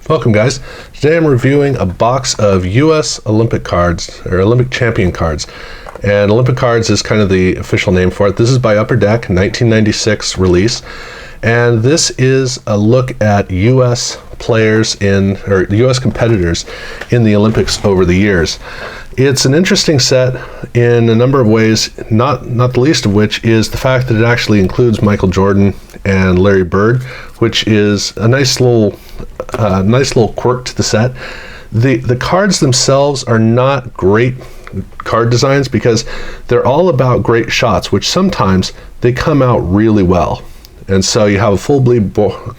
Welcome guys. Today I'm reviewing a box of US Olympic cards, or Olympic champion cards. And Olympicards is kind of the official name for it. This is by Upper Deck, 1996 release. And this is a look at US players or US competitors in the Olympics over the years. It's an interesting set in a number of ways, not the least of which is the fact that it actually includes Michael Jordan and Larry Bird, which is a nice little quirk to the set. The cards themselves are not great card designs because they're all about great shots, which sometimes they come out really well. And so you have a full bleed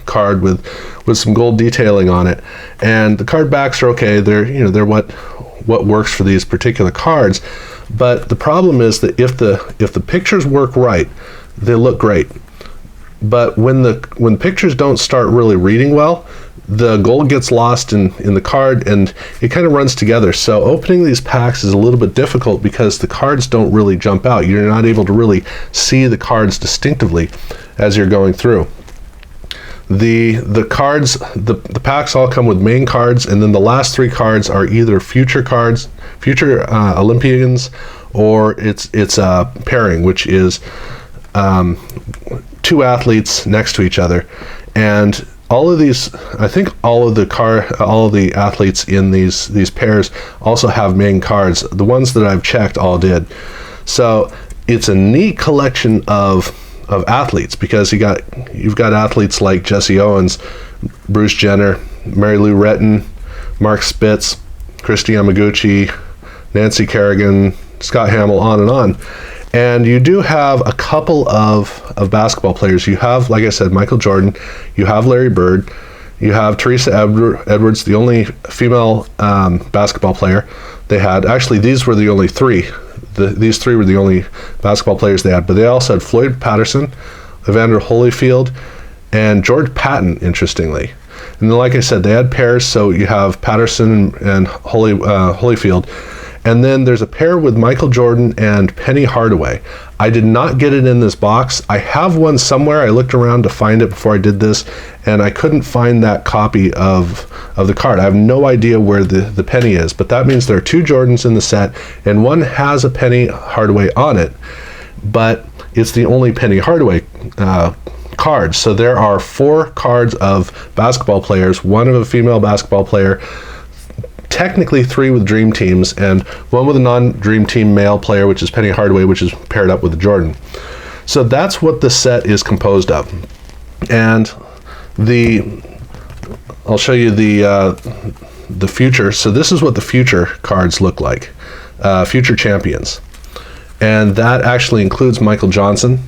card with some gold detailing on it, and the card backs are okay. They're what works for these particular cards. But the problem is that if the pictures work right, they look great. But when pictures don't start really reading well, the gold gets lost in the card and it kind of runs together. So opening these packs is a little bit difficult because the cards don't really jump out. You're not able to really see the cards distinctively as you're going through. The cards, the packs all come with main cards, and then the last three cards are either future cards, future Olympians, or it's a pairing, which is two athletes next to each other. And all of these, I think all of the athletes in these pairs also have main cards. The ones that I've checked all did. So it's a neat collection of athletes, because you've got athletes like Jesse Owens, Bruce Jenner, Mary Lou Retton, Mark Spitz, Christy Yamaguchi, Nancy Kerrigan, Scott Hamill, on and on. And you do have a couple of basketball players. You have, like I said, Michael Jordan, you have Larry Bird, you have Teresa Edwards, the only female basketball player they had. Actually, these were the only three. These three were the only basketball players they had, but they also had Floyd Patterson, Evander Holyfield, and George Patton, interestingly. And then, like I said, they had pairs, so you have Patterson and Holyfield. And then there's a pair with Michael Jordan and Penny Hardaway. I did not get it in this box. I have one somewhere. I looked around to find it before I did this, and I couldn't find that copy of the card. I have no idea where the penny is, but that means there are two Jordans in the set, and one has a Penny Hardaway on it, but it's the only Penny Hardaway card. So there are four cards of basketball players, one of a female basketball player, technically three with dream teams, and one with a non-dream team male player, which is Penny Hardaway, which is paired up with Jordan. So that's what the set is composed of. And I'll show you the future. So this is what the future cards look like, future champions, and that actually includes Michael Johnson.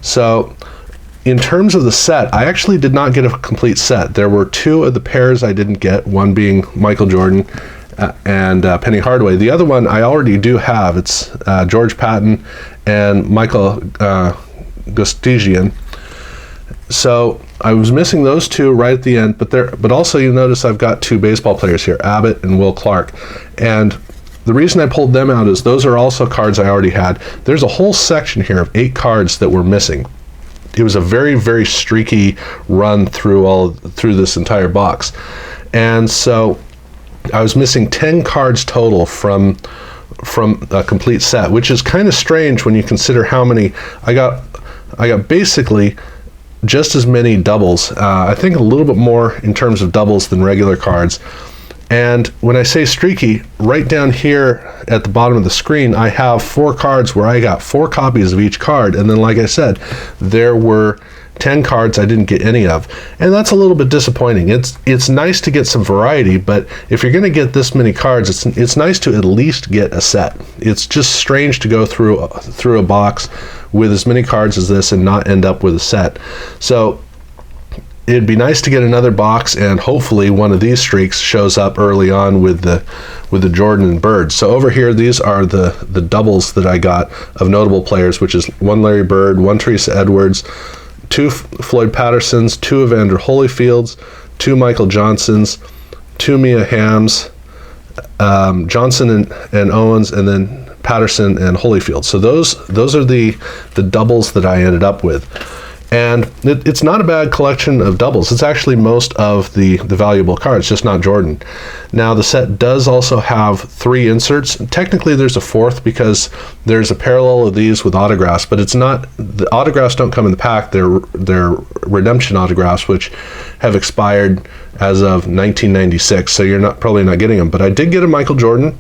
So in terms of the set, I actually did not get a complete set. There were two of the pairs I didn't get, one being Michael Jordan and Penny Hardaway. The other one I already do have. It's George Patton and Michael Gustigian. So I was missing those two right at the end, but also you notice I've got two baseball players here, Abbott and Will Clark. And the reason I pulled them out is those are also cards I already had. There's a whole section here of 8 cards that were missing. It was a very, very streaky run through this entire box. And so I was missing 10 cards total from a complete set, which is kind of strange when you consider how many I got basically just as many doubles. I think a little bit more in terms of doubles than regular cards. And when I say streaky, right down here at the bottom of the screen, I have 4 cards where I got 4 copies of each card. And then, like I said, there were 10 cards I didn't get any of. And that's a little bit disappointing. It's nice to get some variety, but if you're going to get this many cards, it's nice to at least get a set. It's just strange to go through a box with as many cards as this and not end up with a set. So it'd be nice to get another box, and hopefully one of these streaks shows up early on with the Jordan and Bird. So over here, these are the doubles that I got of notable players, which is one Larry Bird, one Teresa Edwards, 2 Floyd Pattersons, 2 Evander Holyfields, 2 Michael Johnsons, 2 Mia Hamms, Johnson and Owens, and then Patterson and Holyfield. So those are the doubles that I ended up with. And it's not a bad collection of doubles. It's actually most of the valuable cards, just not Jordan. Now the set does also have 3 inserts. Technically there's a 4th because there's a parallel of these with autographs, but it's not, the autographs don't come in the pack. They're redemption autographs, which have expired as of 1996, so you're probably not getting them. But I did get a Michael Jordan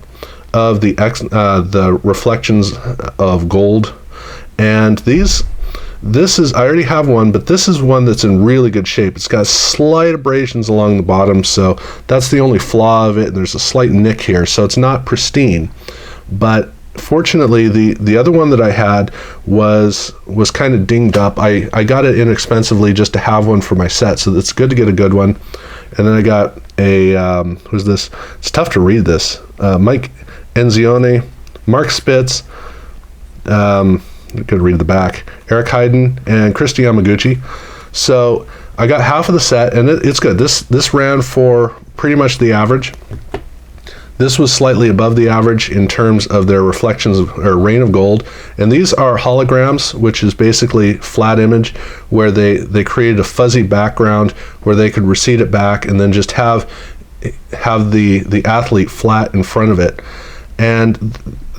of the reflections of gold, and this is, I already have one, but this is one that's in really good shape. It's got slight abrasions along the bottom, so that's the only flaw of it, and there's a slight nick here, so it's not pristine. But fortunately, the other one that I had was kind of dinged up. I got it inexpensively just to have one for my set, so it's good to get a good one. And then I got a, who's this? It's tough to read this. Mike Enzione, Mark Spitz, I could read the back, Eric Hayden, and Christy Yamaguchi. So I got half of the set, and it's good. This ran for pretty much the average. This was slightly above the average in terms of their reflections or rain of gold. And these are holograms, which is basically flat image, where they created a fuzzy background where they could recede it back and then just have the athlete flat in front of it. And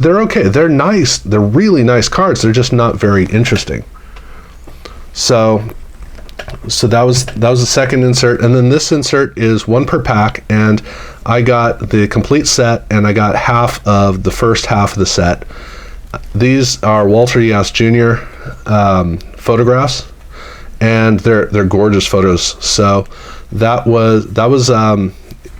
they're okay. They're nice. They're really nice cards. They're just not very interesting. So that was the second insert, and then this insert is 1 per pack, and I got the complete set, and I got half of the first half of the set. These are Walter Yast Jr. Photographs, and they're gorgeous photos. So that was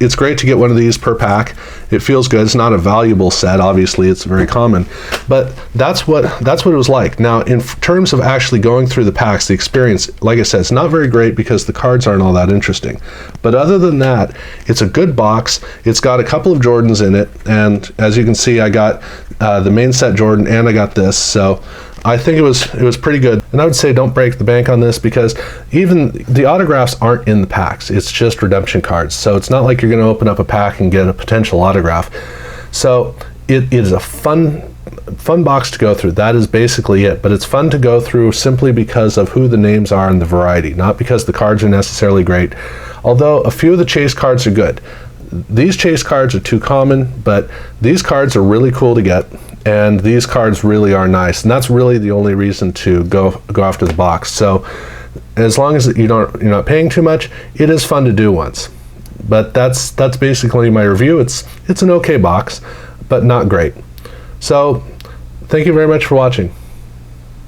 it's great to get one of these per pack. It feels good. It's not a valuable set, obviously. It's very common, but that's what it was like. Now, in terms of actually going through the packs, the experience, like I said, it's not very great because the cards aren't all that interesting. But other than that, it's a good box. It's got a couple of Jordans in it, and as you can see, I got the main set Jordan, and I got this. So I think it was pretty good. And I would say don't break the bank on this, because even the autographs aren't in the packs. It's just redemption cards. So it's not like you're going to open up a pack and get a potential autograph. So it is a fun box to go through. That is basically it. But it's fun to go through simply because of who the names are and the variety, not because the cards are necessarily great. Although a few of the chase cards are good. These chase cards are too common, but these cards are really cool to get, and these cards really are nice, and that's really the only reason to go after the box. So as long as you're not paying too much, it is fun to do once. But that's basically my review. It's an okay box, but not great. So thank you very much for watching.